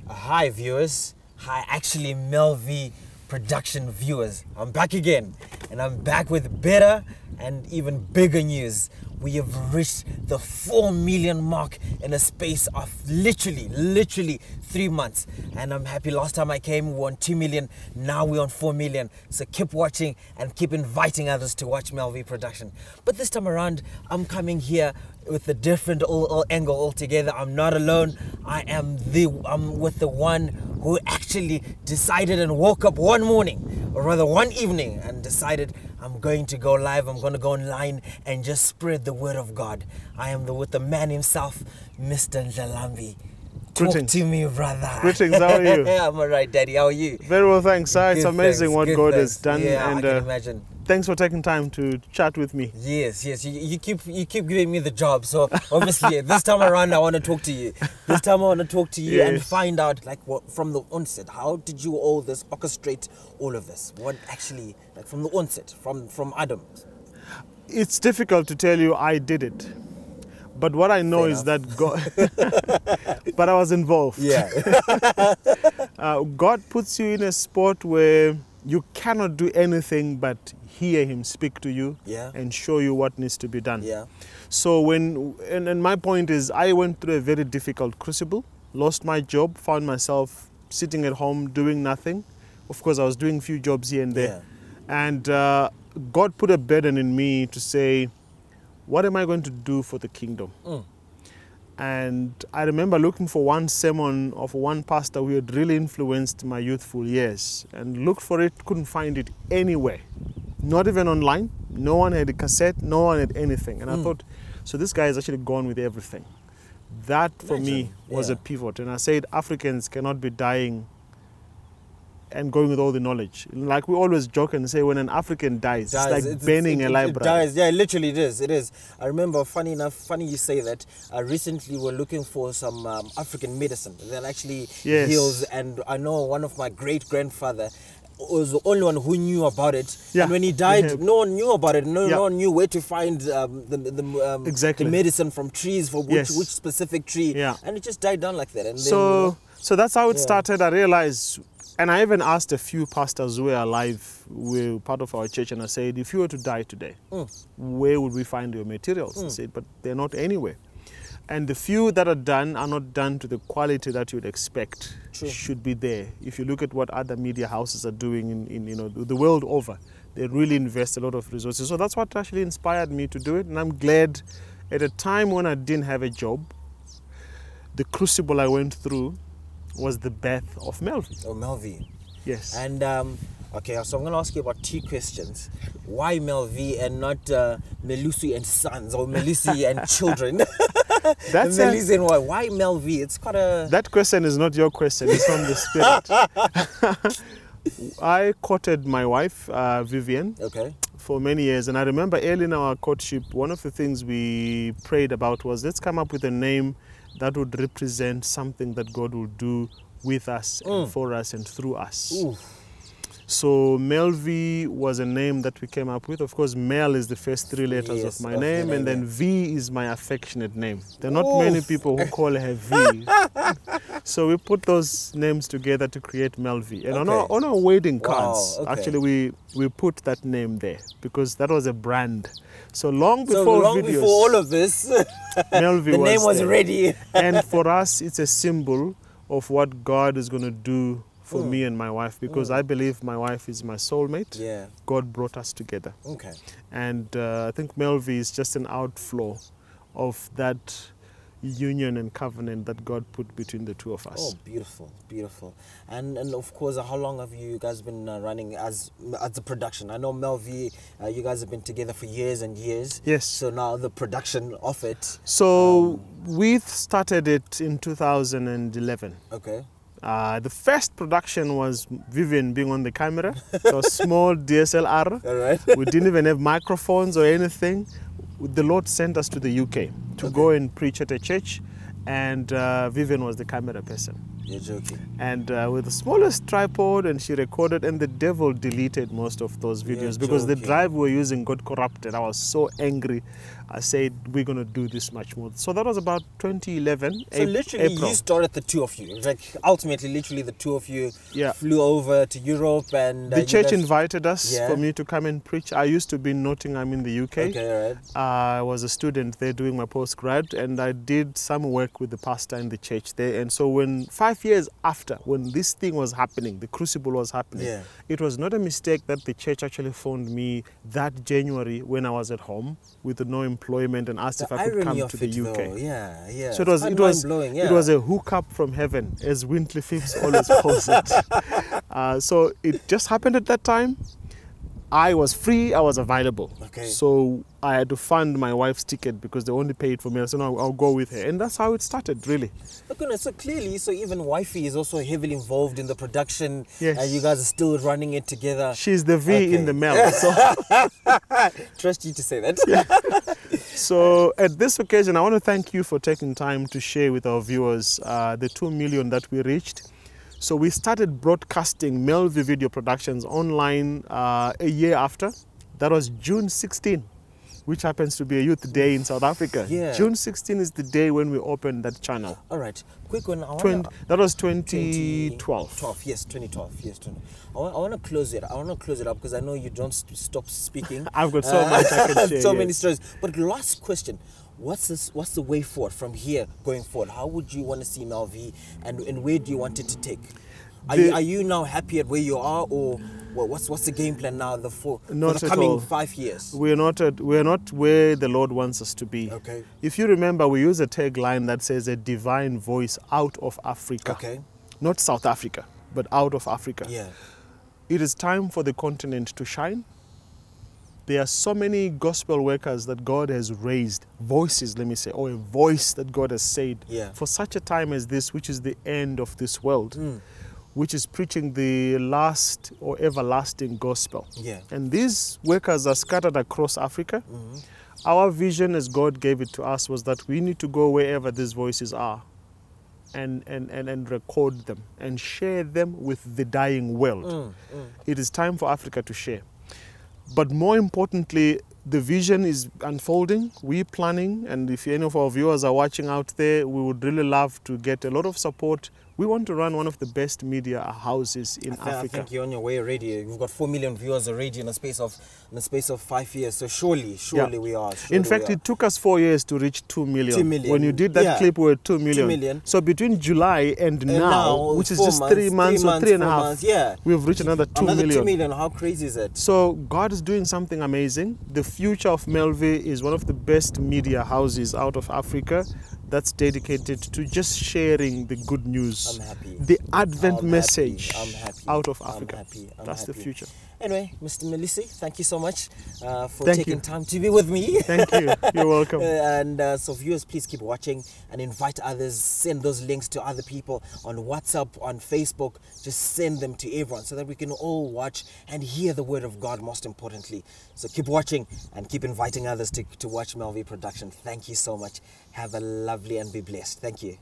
Hi viewers, hi actually MelVee Production viewers. I'm back again and I'm back with better and even bigger news. We have reached the 4 million mark in a space of literally 3 months, and I'm happy. Last time I came we were on 2 million, now we're on 4 million. So keep watching and keep inviting others to watch MelVee Production. But this time around I'm coming here with a different angle altogether. I'm not alone. I'm with the one who actually decided and woke up one morning, or rather one evening, and decided I'm going to go live. I'm going to go online and just spread the word of God. I am with the man himself, Mr. Ndhlalambi. Talk to me, brother. Greetings, how are you? I'm alright, Daddy. How are you? Very well, thanks. It's amazing what God has done. Yeah, and I can imagine. Thanks for taking time to chat with me. Yes. You keep giving me the job. So obviously this time around I want to talk to you. This time I want to talk to you and find out, like, what from the onset. How did you all this orchestrate all of this? What actually, like, from the onset, from Adam? It's difficult to tell you I did it. But what I know is that God, but I was involved. Yeah. God puts you in a spot where you cannot do anything but hear Him speak to you and show you what needs to be done. Yeah. So and my point is, I went through a very difficult crucible, lost my job, found myself sitting at home doing nothing. Of course, I was doing a few jobs here and there. Yeah. And God put a burden in me to say, what am I going to do for the kingdom? And I remember looking for one sermon of one pastor who had really influenced my youthful years, and looked for it, couldn't find it anywhere. Not even online. No one had a cassette, no one had anything. And I thought, so this guy has actually gone with everything. That for me was a pivot. And I said, Africans cannot be dying and going with all the knowledge. Like we always joke and say, when an African dies, it's like burning a library. It dies. Yeah, literally it is. I remember, funny you say that, recently we're looking for some African medicine that actually heals, and I know one of my great-grandfather was the only one who knew about it. Yeah. And when he died, no one knew about it. No one knew where to find the medicine from trees, for which specific tree. Yeah. And it just died down like that. And so that's how it started. I realized, and I even asked a few pastors who were alive, who were part of our church, and I said, if you were to die today, where would we find your materials? They said, but they're not anywhere. And the few that are not done to the quality that you would expect should be there. If you look at what other media houses are doing in the world over, they really invest a lot of resources. So that's what actually inspired me to do it. And I'm glad at a time when I didn't have a job, the crucible I went through was the birth of MelVee. Oh, MelVee. Yes. And okay, so I'm going to ask you about 2 questions. Why MelVee and not Melusi and Sons, or Melusi and Children? That's Melusi and what? Why MelVee? It's quite a... That question is not your question, it's from the Spirit. I courted my wife, Vivian, for many years. And I remember early in our courtship, one of the things we prayed about was, let's come up with a name that would represent something that God will do with us and for us and through us. Ooh. So MelVee was a name that we came up with. Of course, Mel is the first 3 letters of my name, and then V is my affectionate name. There are not many people who call her V. So we put those names together to create MelVee. And on our wedding cards, actually we put that name there because that was a brand. So long before before all of this, MelVee the name was ready. And for us, it's a symbol of what God is going to do for me and my wife, because I believe my wife is my soulmate. Yeah. God brought us together. Okay. And I think MelVee is just an outflow of that union and covenant that God put between the two of us. Oh, beautiful, beautiful. And of course, how long have you guys been running as the production? I know MelVee, you guys have been together for years and years. Yes. So now the production of it. So we started it in 2011. Okay. The first production was Vivian being on the camera. So small DSLR. All right. We didn't even have microphones or anything. The Lord sent us to the UK to go and preach at a church, and Vivian was the camera person. You're joking. And with the smallest tripod, and she recorded, and the devil deleted most of those videos because the drive we were using got corrupted. I was so angry. I said, we're going to do this much more. So that was about 2011. So literally April. you started the two of you. Like ultimately, literally the two of you flew over to Europe, and the church invited us for me to come and preach. I used to be in Nottingham in the UK. Okay, right. I was a student there doing my postgrad, and I did some work with the pastor in the church there. And so when 5 years after, when this thing was happening, the crucible was happening, it was not a mistake that the church actually phoned me that January when I was at home with no employment and asked if I could come to the UK. Though. So it was a hookup from heaven, as Wintley Phipps always calls it. So it just happened at that time. I was free, I was available. So I had to fund my wife's ticket because they only paid for me. So no, I'll go with her. And that's how it started, really. Okay, so clearly, so even wifey is also heavily involved in the production. Yes. You guys are still running it together. She's the V in the Mel. So. Trust you to say that. So at this occasion, I want to thank you for taking time to share with our viewers the 2 million that we reached. So we started broadcasting MelVee Video Productions online a year after. That was June 16, which happens to be a youth day in South Africa. June 16 is the day when we opened that channel. All right, quick one. That was 2012. Yes, 2012. Yes, 20. I want to close it. I want to close it up because I know you don't stop speaking. I've got so much I can share. So many stories. But last question. What's the way forward from here going forward? How would you want to see MelVee, and where do you want it to take? Are you now happy at where you are, or what's the game plan now for the coming 5 years? We're not where the Lord wants us to be. Okay. If you remember, we use a tagline that says a divine voice out of Africa. Okay. Not South Africa, but out of Africa. Yeah. It is time for the continent to shine. There are so many gospel workers that God has raised, voices, let me say, or a voice that God has said for such a time as this, which is the end of this world, which is preaching the last or everlasting gospel. And these workers are scattered across Africa. Our vision, as God gave it to us, was that we need to go wherever these voices are and record them and share them with the dying world. It is time for Africa to share. But more importantly, the vision is unfolding. We're planning, and if any of our viewers are watching out there, we would really love to get a lot of support. We want to run one of the best media houses in Africa. I think you're on your way already. You've got 4 million viewers already in the space of 5 years. So surely we are. In fact, it took us 4 years to reach 2 million. 2 million. When you did that clip, we were 2 million. 2 million. So between July and now, which is just 3 months or 3.5 months, we've reached another 2 million. Another 2 million. How crazy is it? So God is doing something amazing. The future of MelVee is one of the best media houses out of Africa that's dedicated to just sharing the good news. I'm happy. The Advent message out of I'm Africa. happy. That's the future. Anyway, Mr. Melusi, thank you so much for taking time to be with me. Thank you. You're welcome. And so viewers, please keep watching and invite others. Send those links to other people on WhatsApp, on Facebook. Just send them to everyone so that we can all watch and hear the word of God, most importantly. So keep watching and keep inviting others to watch MelVee Production. Thank you so much. Have a lovely and be blessed. Thank you.